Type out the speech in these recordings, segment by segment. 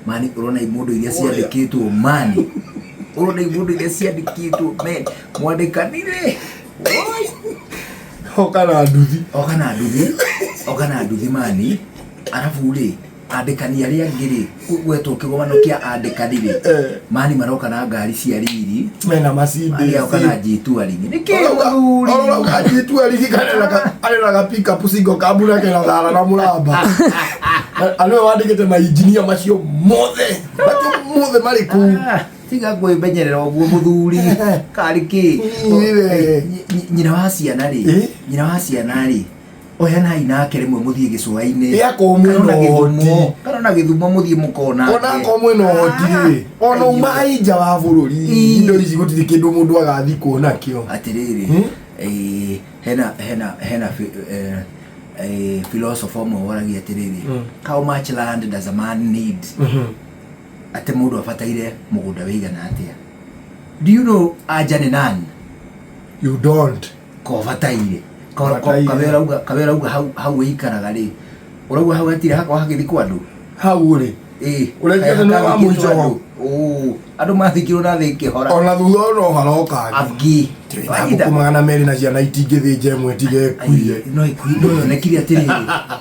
mani urona imundo iria ciandikitwo mani urona imundo iria ciandikitwo men mwandikanire okana nduthi mani arafu ri andikani aria ngiri gwetwo kigomano kia andikanire mani maroka na ngari cia riri mena macindi okana jituaringi niki muthuri oka jituaringi kana na pick up singo kabura kena thara na mulamba ane wandikite ma engineer macio mothe mari ku tiga kwimenyerera oguo muthuri kariki nyina wa ciana ri oya nai nake rimwe muthie gicua-ini kana na githumo muthie mukona ona ko mwino hoti ona umai nja wa bururi indo ici gutiri kindu mundu agathi kuona kio atiriri hena philosopher mo waragia atiriri how much land does a man need ate mundu abataire mugunda wigana atia do you know ajane nani you don't ko bataire kawera uga hau ikaraga ri urauga hau atire hakwa hagithi kwandu hau ri urekete no wa muico andu mathikirwo na thiki hora ona thutha no haroka afgi kumana meri na ciana itingithije mwe tige kuire no nekiri atiri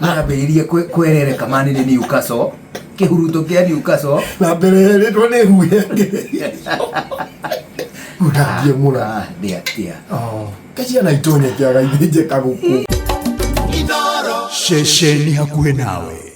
na beririe kwerere kamani ni Newcastle kihuruto kia Newcastle na mbere ndo ne huye udagie mura dia kacia na itonye kiaga ithije kaguku shesheni hakuhe nawe.